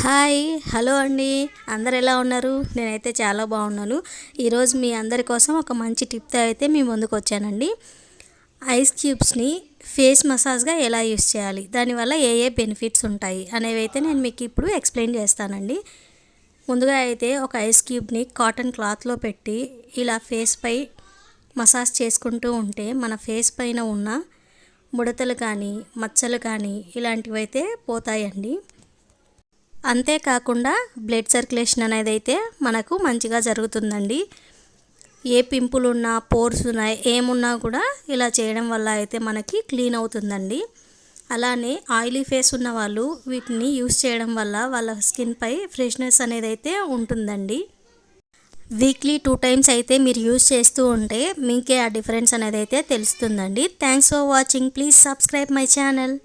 Hi hello అండి, అందరు ఎలా ఉన్నారు? నేనైతే చాలా బాగున్నాను. ఈరోజు మీ అందరి కోసం ఒక మంచి టిప్తో అయితే మీ ముందుకు వచ్చానండి. ఐస్ క్యూబ్స్ని ఫేస్ మసాజ్గా ఎలా యూస్ చేయాలి, దానివల్ల ఏ ఏ బెనిఫిట్స్ ఉంటాయి అనేవి అయితే నేను మీకు ఇప్పుడు ఎక్స్ప్లెయిన్ చేస్తానండి. ముందుగా అయితే ఒక ఐస్ క్యూబ్ని కాటన్ క్లాత్లో పెట్టి ఇలా ఫేస్ పై మసాజ్ చేసుకుంటూ ఉంటే మన ఫేస్ పైన ఉన్న ముడతలు కానీ మచ్చలు కానీ ఇలాంటివి అయితే పోతాయండి. అంతేకాకుండా బ్లడ్ సర్క్యులేషన్ అనేది అయితే మనకు మంచిగా జరుగుతుందండి. ఏ పింపుల్ ఉన్నా, పోర్స్ ఉన్నా, ఏమున్నా కూడా ఇలా చేయడం వల్ల అయితే మనకి క్లీన్ అవుతుందండి. అలానే ఆయిలీ ఫేస్ ఉన్న వాళ్ళు వీటిని యూస్ చేయడం వల్ల వాళ్ళ స్కిన్పై ఫ్రెష్నెస్ అనేది అయితే ఉంటుందండి. వీక్లీ 2 టైమ్స్ అయితే మీరు యూస్ చేస్తూ ఉంటే మీకే ఆ డిఫరెన్స్ అనేది అయితే తెలుస్తుందండి. Thanks for watching. Please subscribe my channel.